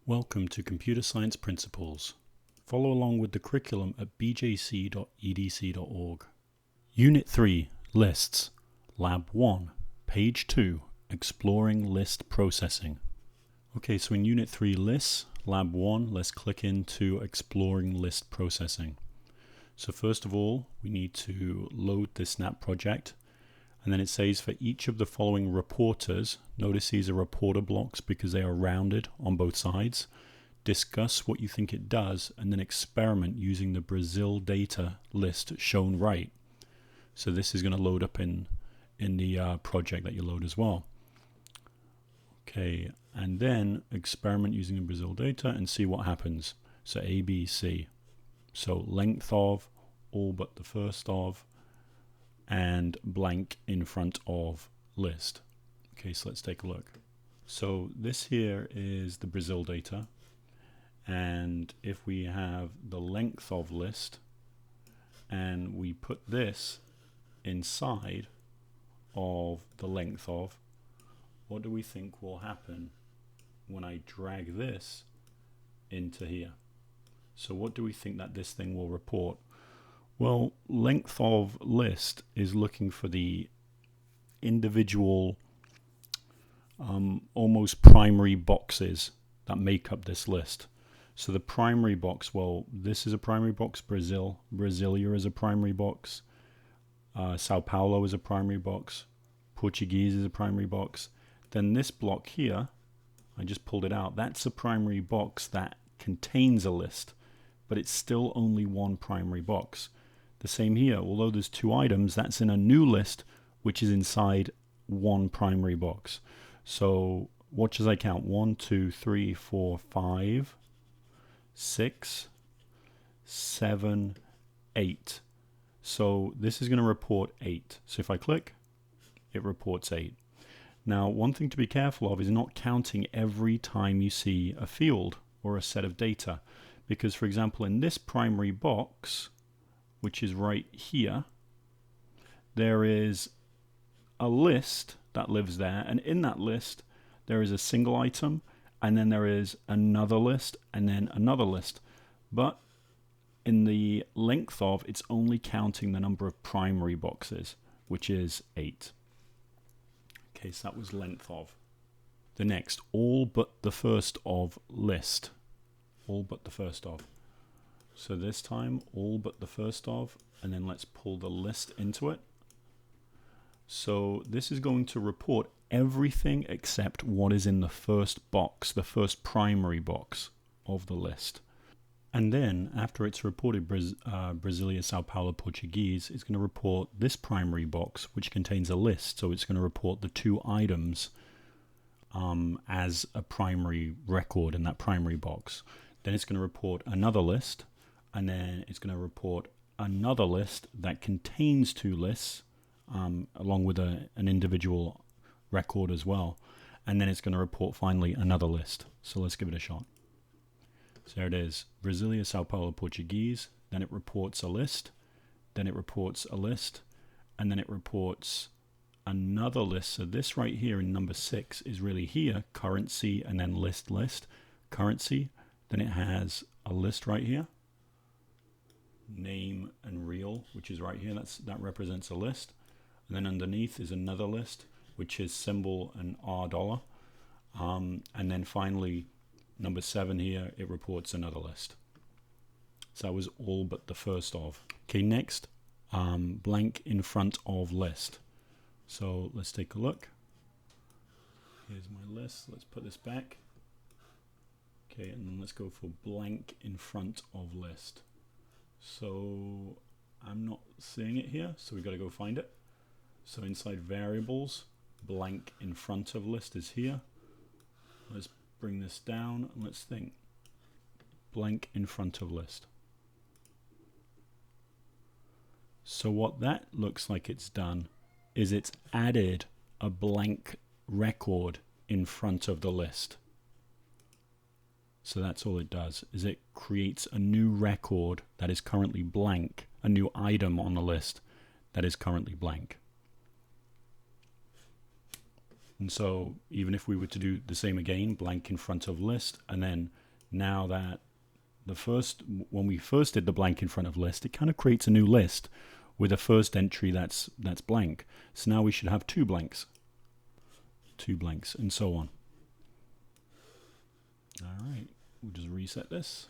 Welcome to Computer Science Principles. Follow along with the curriculum at bjc.edc.org. Unit 3, Lists, Lab 1, Page 2, Exploring List Processing. Okay, so in Unit 3, Lists, Lab 1, let's click into Exploring List Processing. So first of all, we need to load this snap project. And then it says for each of the following reporters, notice these are reporter blocks because they are rounded on both sides. Discuss what you think it does and then experiment using the Brazil data list shown right. So this is going to load up in the project that you load as well. Okay, and then experiment using the Brazil data and see what happens. So A, B, C. So length of, all but the first of, and blank in front of list. Okay, so let's take a look. So this here is the Brazil data, and if we have the length of list and we put this inside of the length of, what do we think will happen when I drag this into here? So what do we think that this thing will report? Well, length of list is looking for the individual almost primary boxes that make up this list. So the primary box, well, this is a primary box, Brazil. Brasilia is a primary box. Sao Paulo is a primary box. Portuguese is a primary box. Then this block here, I just pulled it out. That's a primary box that contains a list, but it's still only one primary box. The same here, although there's two items, that's in a new list, which is inside one primary box. So watch as I count. 1, 2, 3, 4, 5, 6, 7, 8. So this is going to report 8. So if I click, it reports 8. Now, one thing to be careful of is not counting every time you see a field or a set of data. Because, for example, in this primary box, which is right here, there is a list that lives there, and in that list there is a single item, and then there is another list, and then another list. But in the length of, it's only counting the number of primary boxes, which is 8. Okay, so that was length of. The next, all but the first of list. All but the first of. So this time, all but the first of, and then let's pull the list into it. So this is going to report everything except what is in the first box, the first primary box of the list. And then, after it's reported Brasilia, Sao Paulo, Portuguese, it's going to report this primary box, which contains a list. So it's going to report the two items as a primary record in that primary box. Then it's going to report another list. And then it's going to report another list that contains two lists, along with an individual record as well. And then it's going to report finally another list. So let's give it a shot. So there it is, Brasilia, Sao Paulo, Portuguese. Then it reports a list. Then it reports a list. And then it reports another list. So this right here in number 6 is really here, currency, and then list, currency. Then it has a list right here. Name and real, which is right here, that represents a list. And then underneath is another list, which is symbol and $. And then finally, number 7 here, it reports another list. So that was all but the first of. Okay, next, blank in front of list. So let's take a look. Here's my list. Let's put this back. Okay, and then let's go for blank in front of list. So I'm not seeing it here, so we've got to go find it. So inside variables, blank in front of list is here. Let's bring this down and let's think. Blank in front of list. So what that looks like it's done is it's added a blank record in front of the list. So that's all it does, is it creates a new record that is currently blank, a new item on the list that is currently blank. And so even if we were to do the same again, blank in front of list, and then now that when we first did the blank in front of list, it kind of creates a new list with a first entry that's blank. So now we should have two blanks, and so on. All right, we'll just reset this.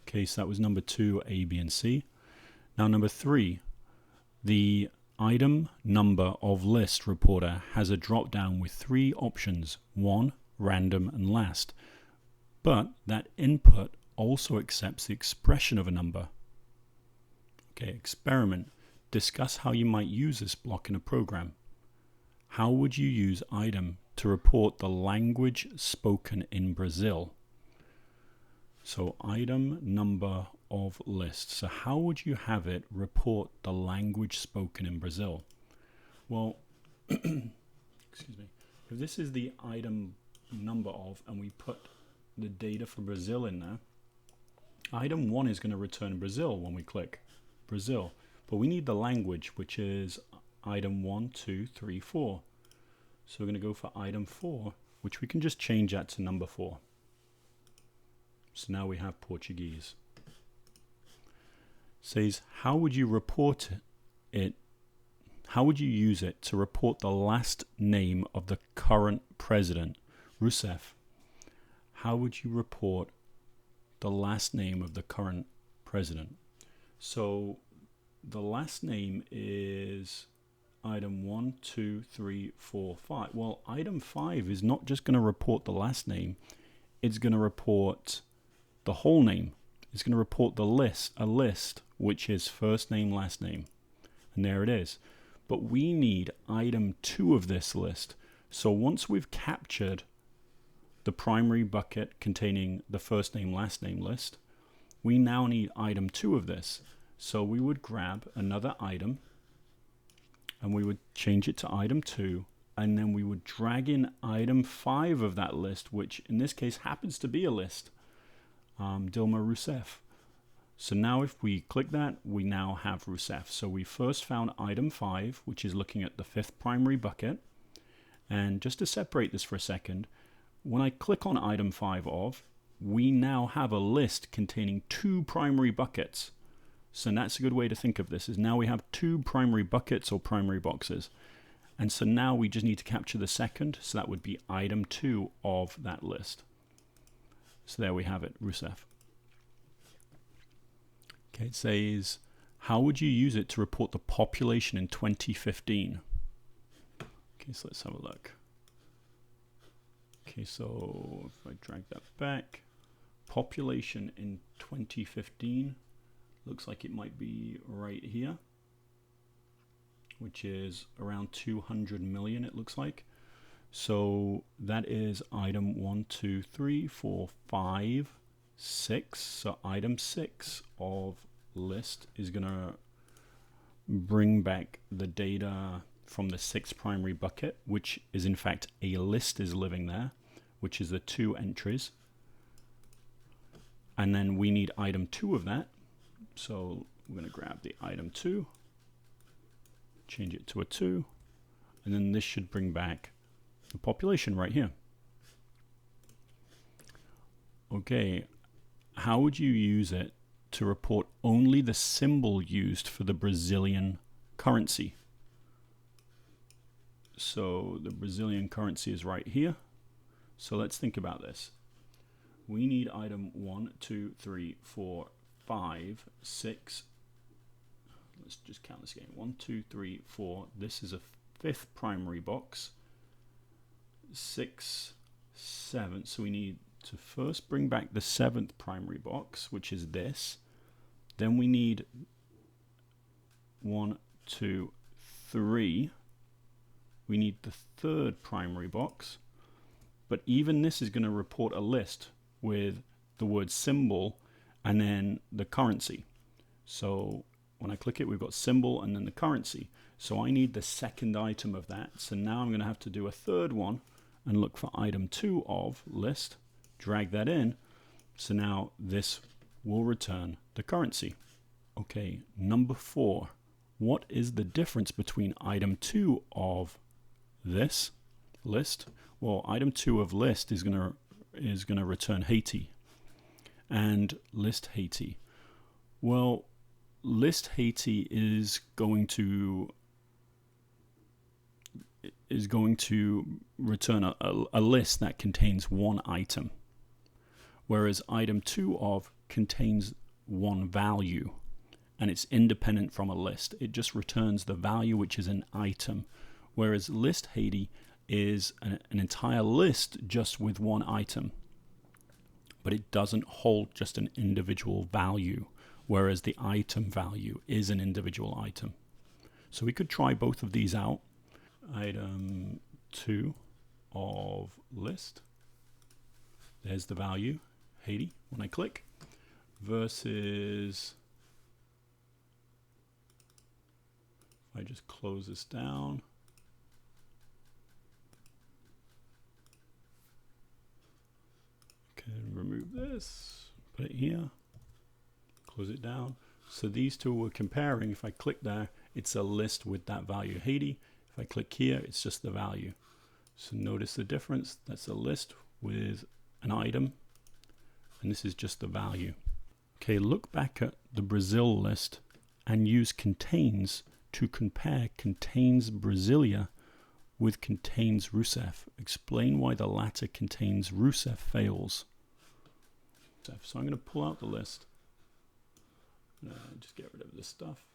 Okay, so that was number 2, A, B, and C. Now number 3, the item number of list reporter has a drop down with 3 options: 1, random, and last. But that input also accepts the expression of a number. Okay, experiment. Discuss how you might use this block in a program. How would you use item to report the language spoken in Brazil? So item number of list. So how would you have it report the language spoken in Brazil? Well, excuse me. If this is the item number of, and we put the data for Brazil in there, item 1 is going to return Brazil when we click Brazil. But we need the language, which is item 1, 2, 3, 4. So we're going to go for item 4, which we can just change that to number 4. So now we have Portuguese. Says, how would you report it? How would you use it to report the last name of the current president, Rousseff? How would you report the last name of the current president? So the last name is item 1, 2, 3, 4, 5. Well, item 5 is not just going to report the last name. It's going to report the whole name. It's going to report the list, a list, which is first name, last name. And there it is. But we need item 2 of this list. So once we've captured the primary bucket containing the first name, last name list, we now need item 2 of this. So we would grab another item and we would change it to item 2, and then we would drag in item 5 of that list, which in this case happens to be a list, Dilma Rousseff. So now if we click that, we now have Rousseff. So we first found item 5, which is looking at the 5th primary bucket. And just to separate this for a second, when I click on item 5 of, we now have a list containing 2 primary buckets. So that's a good way to think of this, is now we have 2 primary buckets or primary boxes. And so now we just need to capture the second, so that would be item 2 of that list. So there we have it, Rousseff. Okay, it says, how would you use it to report the population in 2015? Okay, so let's have a look. Okay, so if I drag that back, population in 2015, looks like it might be right here, which is around 200 million, it looks like. So that is item 1, 2, 3, 4, 5, 6. So item 6 of list is going to bring back the data from the 6th primary bucket, which is in fact a list is living there, which is the 2 entries. And then we need item 2 of that. So we're going to grab the item 2, change it to a 2, and then this should bring back the population right here. Okay, how would you use it to report only the symbol used for the Brazilian currency? So the Brazilian currency is right here. So let's think about this. We need item 1, 2, 3, 4, 5, 6. Let's just count this again. 1, 2, 3, 4. This is a 5th primary box. 6, 7. So we need to first bring back the 7th primary box, which is this. Then we need 1, 2, 3. We need the 3rd primary box. But even this is going to report a list with the word symbol and then the currency. So when I click it, we've got symbol and then the currency. So I need the 2nd item of that. So now I'm going to have to do a 3rd one and look for item 2 of list, drag that in. So now this will return the currency. Okay, number 4. what is the difference between item 2 of this list? Well, item 2 of list is going to return Haiti, and list Haiti. Well, list Haiti is going to return a list that contains one item, whereas item 2 of contains one value, and it's independent from a list. It just returns the value, which is an item, whereas list Haiti is an entire list just with one item, but it doesn't hold just an individual value, whereas the item value is an individual item. So we could try both of these out. Item 2 of list, there's the value, Haiti, when I click, versus, if I just close this down, can remove this, put it here, close it down. So these two we're comparing. If I click there, it's a list with that value, Haiti. If I click here, it's just the value. So notice the difference. That's a list with an item, and this is just the value. Okay, look back at the Brazil list and use contains to compare contains Brasilia with contains Rousseff. Explain why the latter contains Rousseff fails. So I'm going to pull out the list. Just get rid of this stuff.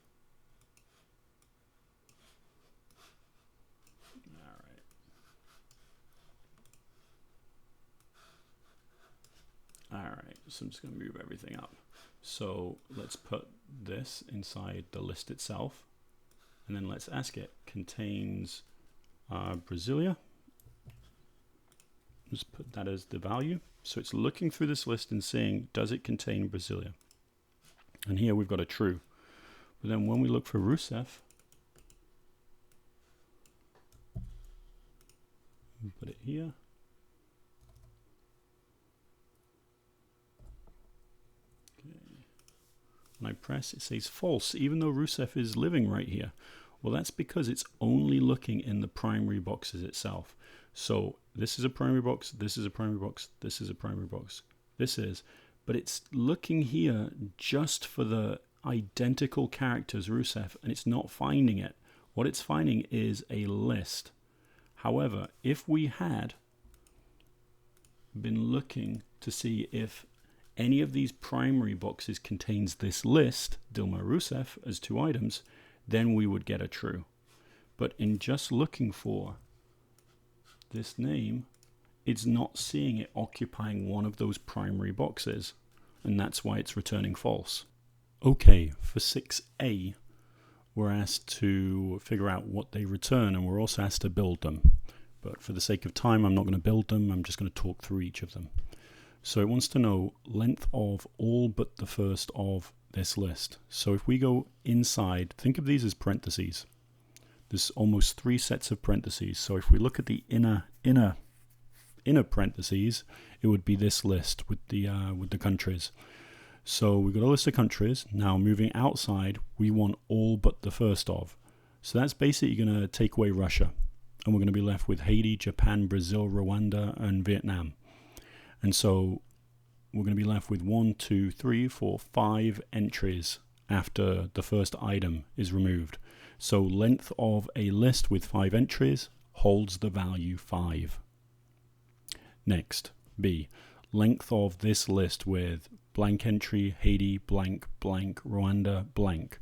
Alright, so I'm just going to move everything up. So let's put this inside the list itself, and then let's ask it, contains Brasilia. Just put that as the value. So it's looking through this list and saying, does it contain Brasilia? And here we've got a true. But then when we look for Rousseff, put it here. When I press, it says false, even though Rousseff is living right here. Well, that's because it's only looking in the primary boxes itself. So this is a primary box, this is a primary box, this is a primary box, this is, but it's looking here just for the identical characters Rousseff, and it's not finding it. What it's finding is a list. However, if we had been looking to see if any of these primary boxes contains this list, Dilma Rousseff, as 2 items, then we would get a true. But in just looking for this name, it's not seeing it occupying one of those primary boxes, and that's why it's returning false. Okay, for 6A, we're asked to figure out what they return, and we're also asked to build them. But for the sake of time, I'm not going to build them, I'm just going to talk through each of them. So it wants to know length of all but the first of this list. So if we go inside, think of these as parentheses. There's almost 3 sets of parentheses. So if we look at the inner parentheses, it would be this list with the countries. So we've got a list of countries. Now moving outside, we want all but the first of. So that's basically going to take away Russia, and we're going to be left with Haiti, Japan, Brazil, Rwanda, and Vietnam. And so we're going to be left with 1, 2, 3, 4, 5 entries after the first item is removed. So length of a list with 5 entries holds the value 5. Next, B. Length of this list with blank entry, Haiti, blank, blank, Rwanda, blank.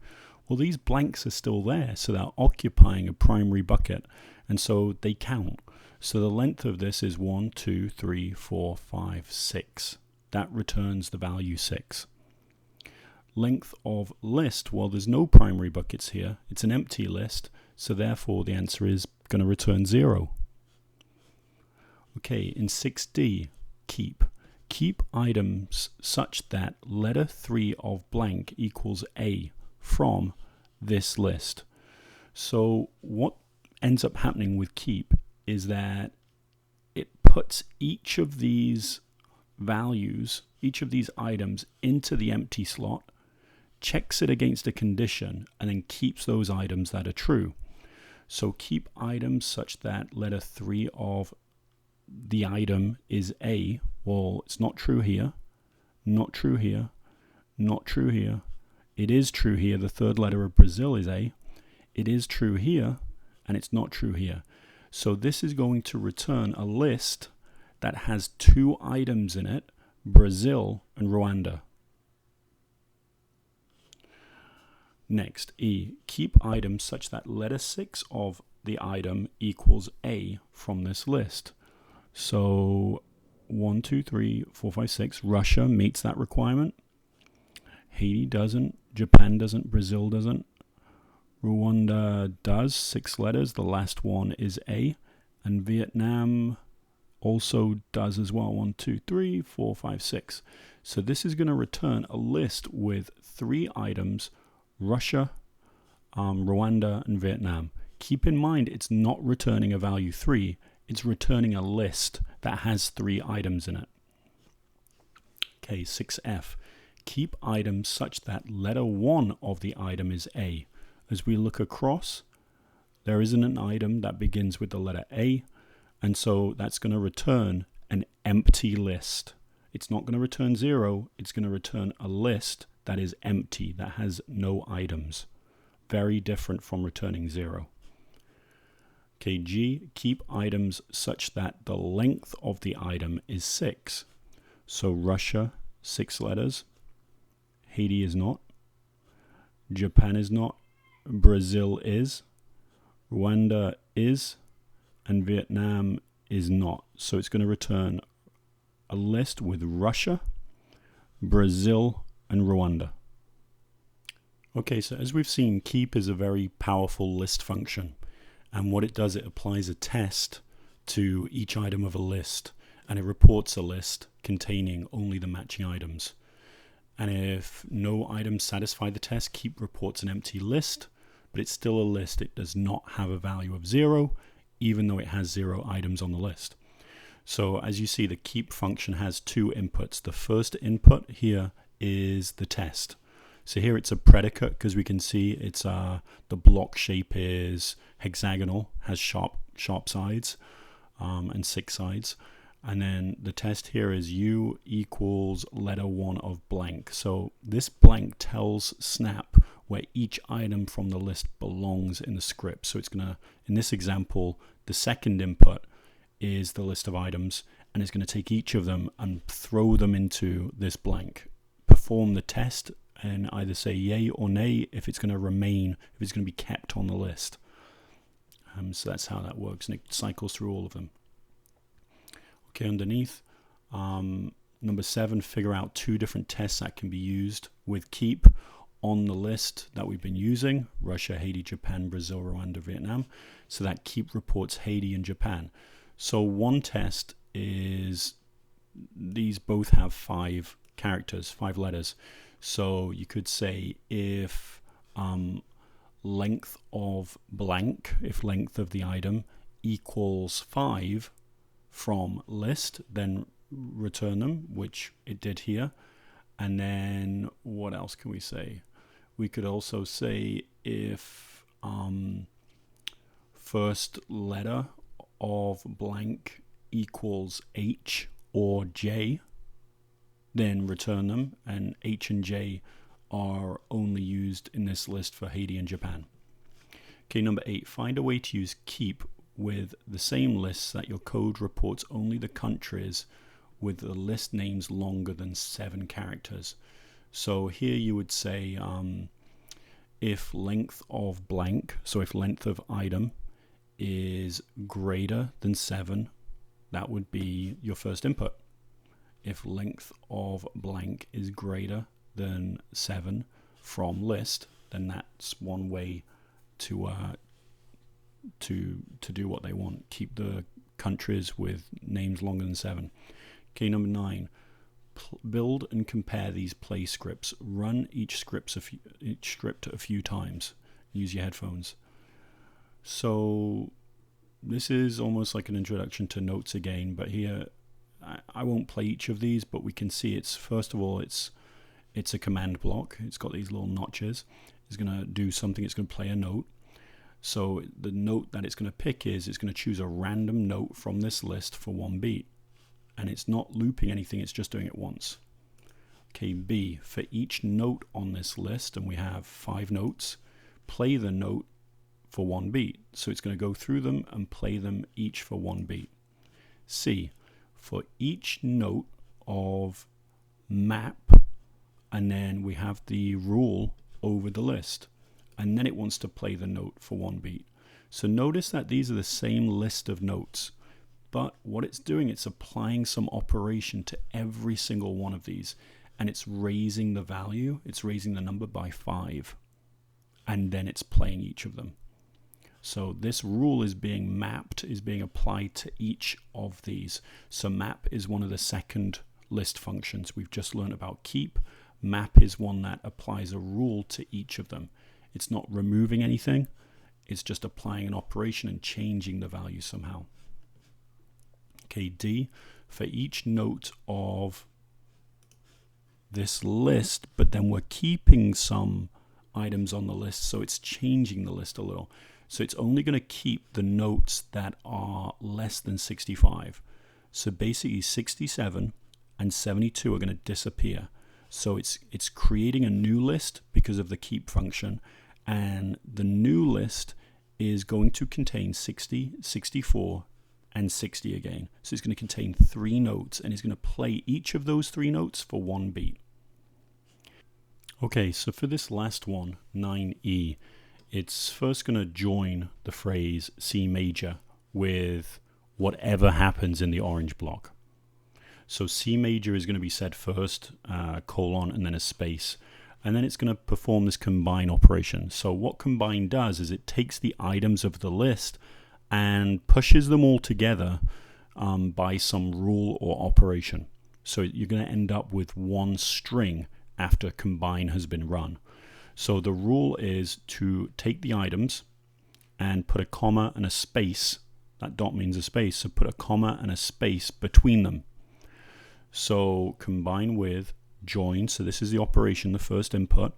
Well, these blanks are still there, so they're occupying a primary bucket, and so they count. So the length of this is 1, 2, 3, 4, 5, 6. That returns the value 6. Length of list, well, there's no primary buckets here. It's an empty list, so therefore the answer is going to return 0. Okay, in 6D, keep. Keep items such that letter 3 of blank equals A from this list. So what ends up happening with keep is that it puts each of these values, each of these items into the empty slot, checks it against a condition, and then keeps those items that are true. So keep items such that letter 3 of the item is A. Well, it's not true here, not true here, not true here. It is true here. The third letter of Brazil is A. It is true here, and it's not true here. So this is going to return a list that has 2 items in it, Brazil and Rwanda. Next, E, keep items such that letter 6 of the item equals A from this list. So 1, 2, 3, 4, 5, 6, Russia meets that requirement. Haiti doesn't, Japan doesn't, Brazil doesn't. Rwanda does, 6 letters, the last one is A. And Vietnam also does as well, 1, 2, 3, 4, 5, 6. So this is going to return a list with 3 items, Russia, Rwanda, and Vietnam. Keep in mind, it's not returning a value 3, it's returning a list that has 3 items in it. Okay, 6F. Keep items such that letter 1 of the item is A. As we look across, there isn't an item that begins with the letter A, and so that's going to return an empty list. It's not going to return 0, it's going to return a list that is empty, that has no items. Very different from returning 0. Okay, G, keep items such that the length of the item is 6. So Russia, 6 letters. Haiti is not. Japan is not. Brazil is. Rwanda is. And Vietnam is not. So it's going to return a list with Russia, Brazil, and Rwanda. Okay, so as we've seen, keep is a very powerful list function. And what it does, it applies a test to each item of a list, and it reports a list containing only the matching items. And if no items satisfy the test, keep reports an empty list, but it's still a list. It does not have a value of 0, even though it has 0 items on the list. So as you see, the keep function has 2 inputs. The first input here is the test. So here it's a predicate, because we can see it's the block shape is hexagonal, has sharp sides and 6 sides. And then the test here is U equals letter 1 of blank. So this blank tells Snap where each item from the list belongs in the script. So it's going to, in this example, the second input is the list of items, and it's going to take each of them and throw them into this blank. Perform the test and either say yay or nay if it's going to remain, if it's going to be kept on the list. So that's how that works, and it cycles through all of them. Okay, underneath, number 7, figure out 2 different tests that can be used with keep on the list that we've been using, Russia, Haiti, Japan, Brazil, Rwanda, Vietnam. So that keep reports Haiti and Japan. So one test is, these both have 5 characters, 5 letters. So you could say if length of blank, if length of the item equals 5 from list, then return them, which it did here. And then what else can we say? We could also say if first letter of blank equals H or J, then return them, and H and J are only used in this list for Haiti and Japan. Okay, number 8, find a way to use keep with the same lists that your code reports only the countries with the list names longer than 7 characters. So here you would say if length of blank, so if length of item is greater than 7, that would be your first input. If length of blank is greater than 7 from list, then that's one way to do what they want. Keep the countries with names longer than 7. Okay, number 9. Build and compare these play scripts. Run each script a few times. Use your headphones. So this is almost like an introduction to notes again, but here I won't play each of these, but we can see it's, first of all, it's it's a command block. It's got these little notches. It's going to do something. It's going to play a note. So the note that it's going to pick is it's going to choose a random note from this list for 1 beat. And it's not looping anything. It's just doing it once. Okay, B, for each note on this list, and we have 5 notes, play the note for 1 beat. So it's going to go through them and play them each for 1 beat. C, for each note of map, and then we have the rule over the list, and then it wants to play the note for 1 beat. So notice that these are the same list of notes, but what it's doing, it's applying some operation to every single one of these, and it's raising the value, it's raising the number by 5, and then it's playing each of them. So this rule is being mapped, is being applied to each of these. So map is one of the second list functions. We've just learned about keep. Map is one that applies a rule to each of them. It's not removing anything. It's just applying an operation and changing the value somehow. Okay, D, for each note of this list, but then we're keeping some items on the list, so it's changing the list a little. So it's only going to keep the notes that are less than 65. So basically 67 and 72 are going to disappear. So it's creating a new list because of the keep function, and the new list is going to contain 60, 64, and 60 again. So it's going to contain 3 notes, and it's going to play each of those 3 notes for 1 beat. Okay, so for this last one, 9E, it's first going to join the phrase C major with whatever happens in the orange block. So C major is going to be said first, colon, and then a space. And then it's going to perform this combine operation. So what combine does is it takes the items of the list and pushes them all together by some rule or operation. So you're going to end up with one string after combine has been run. So the rule is to take the items and put a comma and a space. That dot means a space, so put a comma and a space between them. So combine with join, so this is the operation, the first input,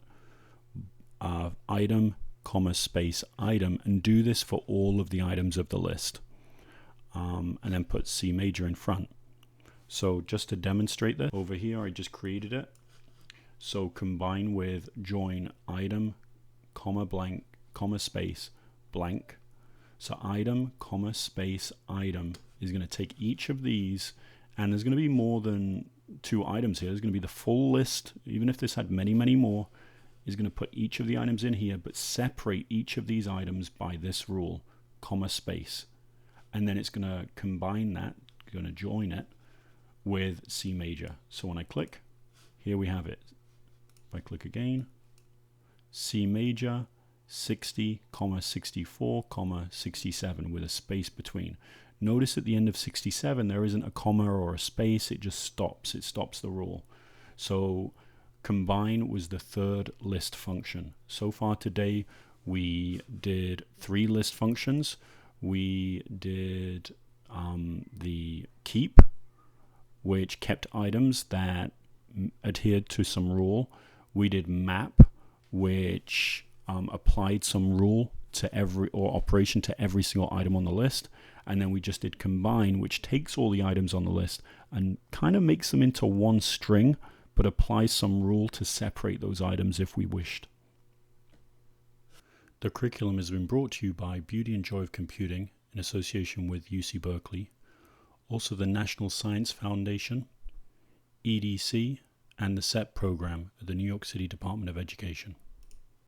item, comma, space, item, and do this for all of the items of the list. And then put C major in front. So just to demonstrate that, over here I just created it. So combine with join item, comma, blank, comma, space, blank. So item, comma, space, item is going to take each of these, and there's going to be more than 2 items here. There's going to be the full list, even if this had many, many more, is going to put each of the items in here, but separate each of these items by this rule, comma, space. And then it's going to combine that, going to join it with C major. So when I click, here we have it. If I click again, C major, 60, 64, 67 with a space between. Notice at the end of 67 there isn't a comma or a space, it just stops. It stops the rule. So combine was the third list function. So far today we did 3 list functions. We did the keep, which kept items that adhered to some rule. We did map, which applied some rule to every, or operation to every single item on the list. And then we just did combine, which takes all the items on the list and kind of makes them into one string, but applies some rule to separate those items if we wished. The curriculum has been brought to you by Beauty and Joy of Computing in association with UC Berkeley, also the National Science Foundation, EDC, and the SET program at the New York City Department of Education.